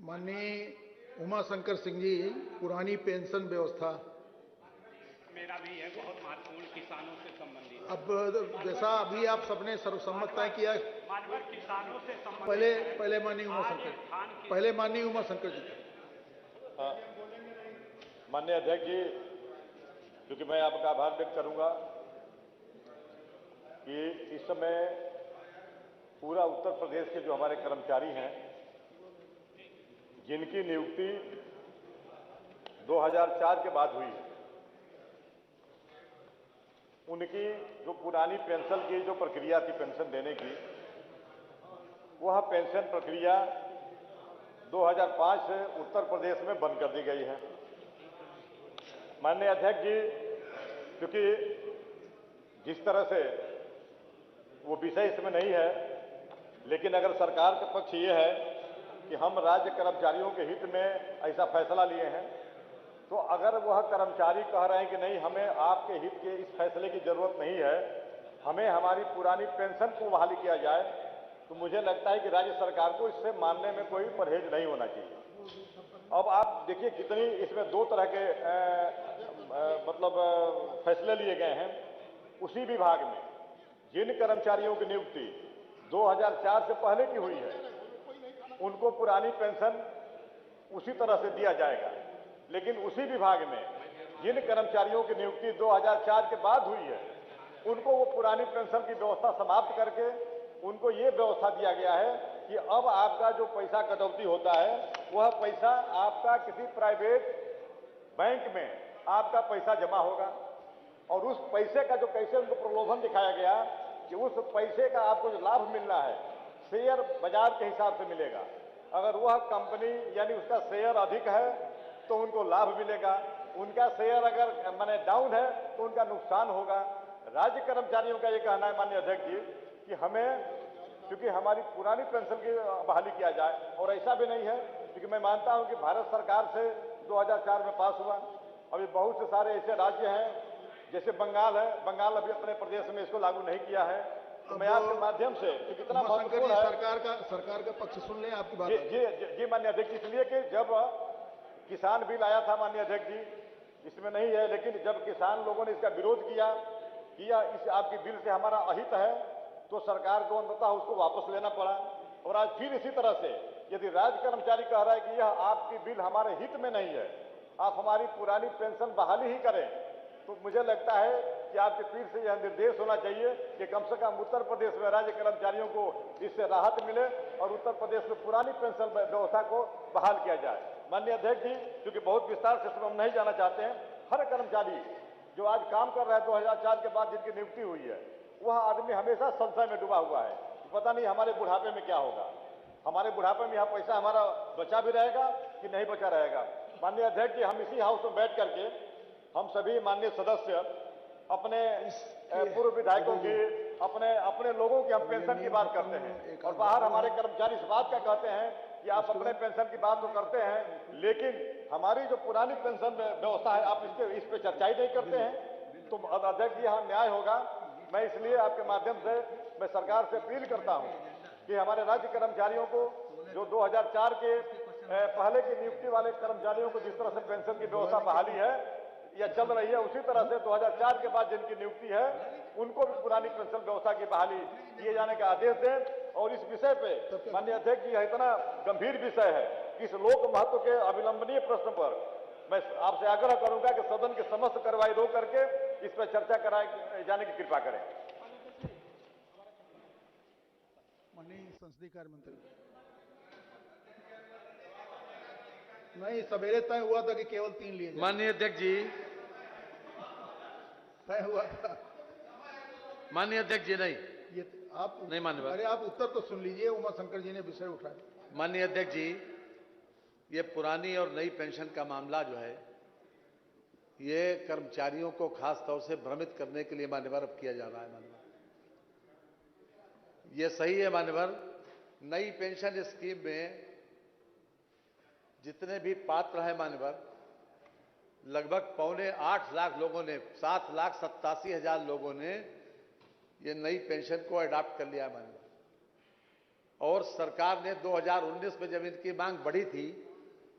माननीय उमाशंकर सिंह जी, पुरानी पेंशन व्यवस्था मेरा भी है बहुत महत्वपूर्ण, किसानों से संबंधित। अब जैसा अभी आप सबने सर्वसम्मत तय किया, मानवर किसानों से संबंधित पहले माननीय उमाशंकर जी। माननीय अध्यक्ष जी, क्योंकि मैं आपका आभार व्यक्त करूंगा कि इस समय पूरा उत्तर प्रदेश के जो हमारे कर्मचारी हैं, जिनकी नियुक्ति 2004 के बाद हुई, उनकी जो पुरानी पेंशन की जो प्रक्रिया थी पेंशन देने की, वह पेंशन प्रक्रिया 2005 से उत्तर प्रदेश में बंद कर दी गई है। माननीय अध्यक्ष जी, क्योंकि जिस तरह से वो विषय इसमें नहीं है, लेकिन अगर सरकार का पक्ष ये है कि हम राज्य कर्मचारियों के हित में ऐसा फैसला लिए हैं, तो अगर वह कर्मचारी कह रहे हैं कि नहीं, हमें आपके हित के इस फैसले की जरूरत नहीं है, हमें हमारी पुरानी पेंशन को बहाली किया जाए, तो मुझे लगता है कि राज्य सरकार को इससे मानने में कोई परहेज नहीं होना चाहिए। अब आप देखिए कितनी इसमें दो तरह के फैसले लिए गए हैं। उसी विभाग में जिन कर्मचारियों की नियुक्ति 2004 से पहले की हुई है, उनको पुरानी पेंशन उसी तरह से दिया जाएगा, लेकिन उसी विभाग में जिन कर्मचारियों की नियुक्ति 2004 के बाद हुई है, उनको वो पुरानी पेंशन की व्यवस्था समाप्त करके उनको ये व्यवस्था दिया गया है कि अब आपका जो पैसा कटौती होता है, वह पैसा आपका किसी प्राइवेट बैंक में आपका पैसा जमा होगा, और उस पैसे का जो कैसे उनको प्रलोभन दिखाया गया कि उस पैसे का आपको जो लाभ मिलना है शेयर बाजार के हिसाब से मिलेगा। अगर वह कंपनी यानी उसका शेयर अधिक है तो उनको लाभ मिलेगा, उनका शेयर अगर माने डाउन है तो उनका नुकसान होगा। राज्य कर्मचारियों का ये कहना है माननीय अध्यक्ष जी कि हमें क्योंकि हमारी पुरानी पेंशन की बहाली किया जाए, और ऐसा भी नहीं है, क्योंकि मैं मानता हूं कि भारत सरकार से 2004 में पास हुआ। अभी बहुत से सारे ऐसे राज्य हैं, जैसे बंगाल है, बंगाल अभी अपने प्रदेश में इसको लागू नहीं किया है। तो मैं आपके माध्यम से कितना महत्वपूर्ण है, सरकार का पक्ष सुन लें आपकी बात। जी माननीय अध्यक्ष, इसलिए कि जब किसान बिल आया था माननीय अध्यक्ष जी, इसमें नहीं है, लेकिन जब किसान लोगों ने इसका विरोध किया इस आपकी बिल से हमारा अहित है, तो सरकार को अंततः उसको वापस लेना पड़ा। और आज फिर इसी तरह से यदि राज्य कर्मचारी कह रहा है कि यह आपकी बिल हमारे हित में नहीं है, आप हमारी पुरानी पेंशन बहाली ही करें, तो मुझे लगता है कि आपके पीठ से यह निर्देश होना चाहिए कि कम से कम उत्तर प्रदेश में राज्य कर्मचारियों को इससे राहत मिले और उत्तर प्रदेश में पुरानी पेंशन व्यवस्था को बहाल किया जाए। माननीय अध्यक्ष जी, क्योंकि बहुत विस्तार से हम नहीं जाना चाहते हैं, हर कर्मचारी जो आज काम कर रहा है 2004 के बाद जिनकी नियुक्ति हुई है, वह आदमी हमेशा संशय में डूबा हुआ है, पता नहीं हमारे बुढ़ापे में क्या होगा, हमारे बुढ़ापे में यह पैसा हमारा बचा भी रहेगा कि नहीं बचा रहेगा। माननीय अध्यक्ष जी, हम इसी हाउस में बैठ करके हम सभी माननीय सदस्य अपने पूर्व विधायकों की अपने लोगों की हम पेंशन की बात करते हैं, और बाहर हमारे कर्मचारी इस बात का कहते हैं कि आप अपने पेंशन की बात तो करते हैं, लेकिन हमारी जो पुरानी पेंशन व्यवस्था है आप इस पे चर्चा ही नहीं करते हैं। तो अध्यक्ष जी, यहाँ न्याय होगा। मैं इसलिए आपके माध्यम से मैं सरकार से अपील करता हूँ कि हमारे राज्य कर्मचारियों को जो 2004 के पहले की नियुक्ति वाले कर्मचारियों को जिस तरह से पेंशन की व्यवस्था बहाली है या चल रही है, उसी तरह से 2004 के बाद जिनकी नियुक्ति है उनको भी पुरानी पेंशन व्यवस्था की बहाली किए जाने का आदेश दें। और इस विषय पे माननीय अध्यक्ष जी, यह इतना गंभीर विषय है कि इस लोक महत्व के अविलंबनीय प्रश्न पर मैं आपसे आग्रह करूंगा कि सदन की समस्त कार्रवाई रोक करके इस पर चर्चा कराए जाने की कृपा करें। माननीय संसदीय कार्य मंत्री। नहीं, सवेरे तय हुआ था कि केवल 3 लिए। माननीय अध्यक्ष जी, तय हुआ था। माननीय अध्यक्ष जी, नहीं ये आप नहीं माननीय। अरे आप उत्तर तो सुन लीजिए, उमाशंकर जी ने विषय उठाया। माननीय अध्यक्ष जी, ये पुरानी और नई पेंशन का मामला जो है, ये कर्मचारियों को खास तौर से भ्रमित करने के लिए मान्यवर अब किया जा रहा है। मान्यवर, ये सही है मान्यवर, नई पेंशन स्कीम में जितने भी पात्र हैं मान्यवर, लगभग 7.25 लाख लोगों ने, 7,87,000 लोगों ने ये नई पेंशन को अडॉप्ट कर लिया मान्यवर। और सरकार ने 2019 में जब इनकी मांग बढ़ी थी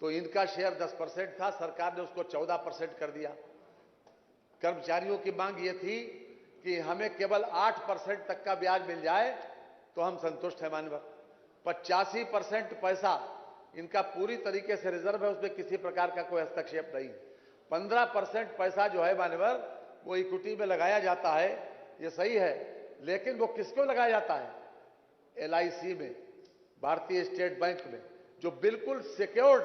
तो इनका शेयर 10% था, सरकार ने उसको 14% कर दिया। कर्मचारियों की मांग ये थी कि हमें केवल 8% तक का ब्याज मिल जाए तो हम संतुष्ट हैं माननीय। 85% पैसा इनका पूरी तरीके से रिजर्व है, उसमें किसी प्रकार का कोई हस्तक्षेप नहीं। 15% पैसा जो है माननीय वो इक्विटी में लगाया जाता है, ये सही है, लेकिन वो किसको लगाया जाता है? LIC में, भारतीय स्टेट बैंक में, जो बिल्कुल सिक्योर्ड,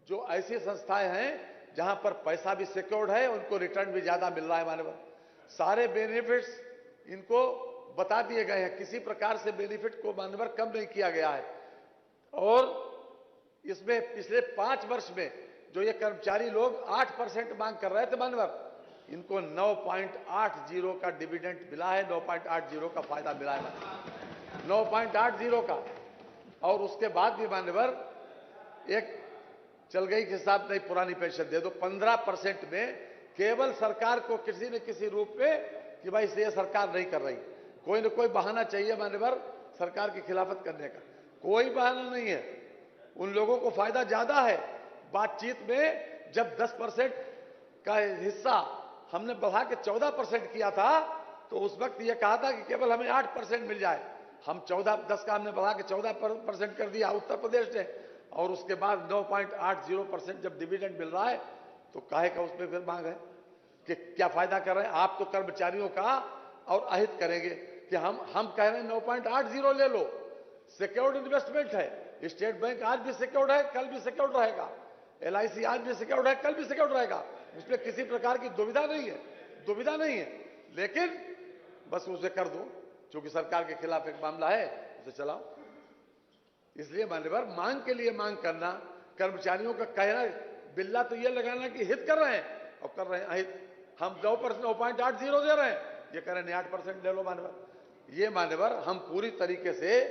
जो ऐसी संस्थाएं हैं जहां पर पैसा भी सिक्योर्ड है, उनको रिटर्न भी ज्यादा मिल रहा है माननीय। सारे बेनिफिट्स इनको बता दिए गए हैं, किसी प्रकार से बेनिफिट को माननीय कम नहीं किया गया है। और इसमें पिछले 5 वर्ष में जो ये कर्मचारी लोग 8% मांग कर रहे थे माननीय, इनको 9.80 का डिविडेंड मिला है, 9.80 का फायदा मिला है, 9.80 का। और उसके बाद भी माननीय एक चल गई कि साहब नहीं पुरानी पेंशन दे दो। 15% में केवल सरकार को किसी न किसी रूप में कि भाई ये सरकार नहीं कर रही, कोई न कोई बहाना चाहिए मान्यवर सरकार की खिलाफत करने का। कोई बहाना नहीं है, उन लोगों को फायदा ज्यादा है। बातचीत में जब 10% का हिस्सा हमने बढ़ा के 14% किया था तो उस वक्त यह कहा था कि केवल हमें 8% मिल जाए। हम 10 का हमने बढ़ा के 14% कर दिया उत्तर प्रदेश ने, और उसके बाद 9.80% जब डिविडेंड मिल रहा है तो काहे का उसमें फिर मांग है कि क्या फायदा कर रहे हैं आप? तो कर्मचारियों का और अहित करेंगे कि हम कह रहे हैं 9.80 ले लो, सिक्योर्ड इन्वेस्टमेंट है। स्टेट बैंक आज भी सिक्योर्ड है, कल भी सिक्योर्ड रहेगा। LIC आज भी सिक्योर्ड है, कल भी सिक्योर्ड रहेगा, उसमें किसी प्रकार की दुविधा नहीं है। लेकिन बस उसे कर दो, क्योंकि सरकार के खिलाफ एक मामला है, उसे चलाओ। इसलिए मान्यवर मांग के लिए मांग करना, कर्मचारियों का कहना, बिल्ला तो ये लगाना कि हित कर रहे हैं और कर रहे हैं अहित। हम 9.80 दे रहे हैं, ये कह रहे हैं 8% ले लो मान्यवर। ये मान्यवर हम पूरी तरीके से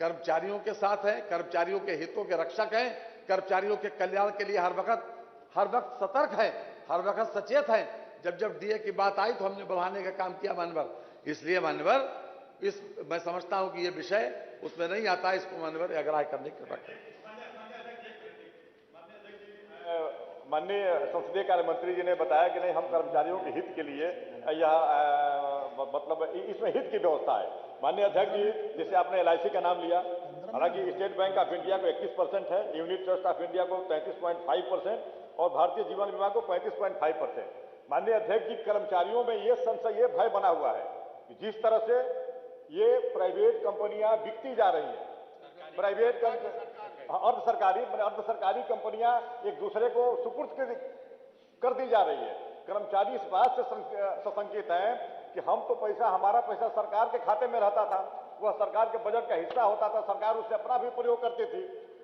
कर्मचारियों के साथ हैं, कर्मचारियों के हितों के रक्षक हैं, कर्मचारियों के कल्याण के लिए हर वक्त सतर्क है, हर वक्त सचेत है। जब DA की बात आई तो हमने बढ़ाने का काम किया मान्यवर। इसलिए मान्यवर मैं समझता हूं कि ये विषय उसमें नहीं आता है, इसको मान्यवर अग्राह्य करने की कृपा करें। माननीय संसदीय कार्य मंत्री जी ने बताया कि नहीं, हम कर्मचारियों के हित के लिए यह मतलब इसमें हित की व्यवस्था है। माननीय अध्यक्ष जी, जैसे आपने LIC का नाम लिया, हालांकि स्टेट बैंक ऑफ इंडिया को 21% है, यूनिट ट्रस्ट ऑफ इंडिया को 33.5% और भारतीय जीवन बीमा को 35.5%। माननीय अध्यक्ष जी, कर्मचारियों में ये संशय, ये भय बना हुआ है कि जिस तरह से ये प्राइवेट कंपनियां बिकती जा रही हैं, प्राइवेट अर्ध सरकारी कंपनियां एक दूसरे को सुपुर्द कर दी जा रही है। कर्मचारी इस बात से सशंकित हैं कि हम तो हमारा पैसा सरकार के खाते में रहता था, वह सरकार के बजट का हिस्सा होता था, सरकार उससे अपना भी प्रयोग करती थी।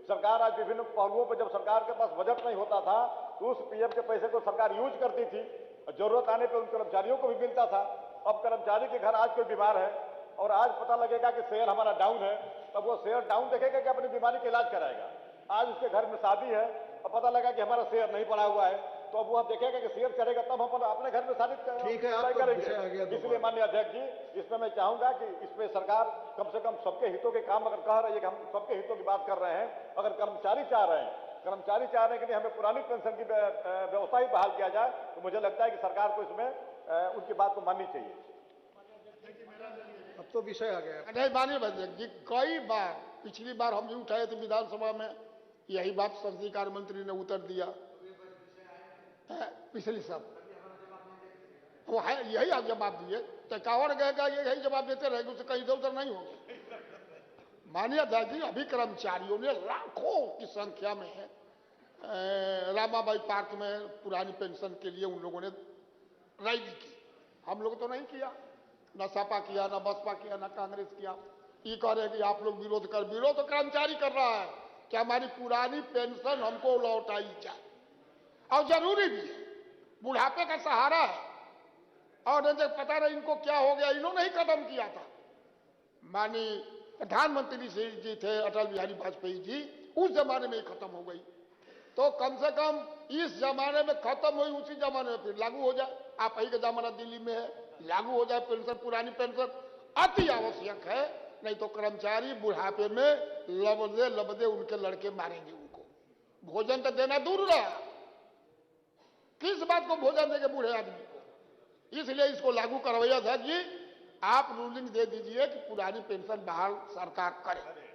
सरकार आज विभिन्न पहलुओं पर, जब सरकार के पास बजट नहीं होता था तो उस PM के पैसे को सरकार यूज करती थी, जरूरत आने पर उन कर्मचारियों को भी मिलता था। अब कर्मचारी के घर आज कोई बीमार है और आज पता लगेगा कि शेयर हमारा डाउन है, तब वो शेयर डाउन देखेगा कि अपनी बीमारी का इलाज कराएगा। आज उसके घर में शादी है और पता लगा कि हमारा शेयर नहीं पड़ा हुआ है, तो अब वह देखेगा कि शेयर करेगा, तब हम अपने घर में शादी करेंगे। इसलिए माननीय अध्यक्ष जी, इसमें मैं चाहूंगा कि इसमें सरकार कम से कम सबके हितों के काम अगर कह रही है कि हम सबके हितों की बात कर रहे हैं, अगर कर्मचारी चाह रहे हैं कि नहीं हमें पुरानी पेंशन की व्यवस्था ही बहाल किया जाए, तो मुझे लगता है कि सरकार को इसमें उनकी बात को माननी चाहिए। अब तो विषय आ गया। नहीं मानिए अध्यक्ष जी, कई बार पिछली बार हम भी उठाए थे विधानसभा में, यही बात संसदीय कार्य मंत्री ने उत्तर दिया। पिछली सब वो है, यही आप जवाब दिए, टेकावर गएगा, यही जवाब देते रहेंगे, उससे कहीं इधर उधर नहीं होंगे। माननीय अध्यक्ष जी, अभी कर्मचारियों ने लाखों की संख्या में रामाबाई पार्क में पुरानी पेंशन के लिए उन लोगों ने रैली की। हम लोग तो नहीं किया, न सपा किया, न बसपा किया, न कांग्रेस किया। ये कह रहे हैं कि आप लोग विरोध तो कर्मचारी कर रहा है कि हमारी पुरानी पेंशन हमको लौटाई जाए, और जरूरी भी है, बुढ़ापे का सहारा है। और जब पता नहीं इनको क्या हो गया, इन्होंने ही खत्म किया था। माननीय प्रधानमंत्री जी थे अटल बिहारी वाजपेयी जी, उस जमाने में ही खत्म हो गई, तो कम से कम इस जमाने में खत्म हुई, उसी जमाने में फिर लागू हो जाए। आप ही का जमाना दिल्ली में है, लागू हो जाए पेंशन, पुरानी पेंशन। अति आवश्यक है नहीं तो कर्मचारी बुढ़ापे में लबदे लबदे उनके लड़के मारेंगे उनको। भोजन तो देना दूर रहा, किस बात को भोजन देंगे बूढ़े आदमी को। इसलिए इसको लागू करवाइए अध्यक्ष जी, आप रूलिंग दे दीजिए कि पुरानी पेंशन बहाल सरकार करे।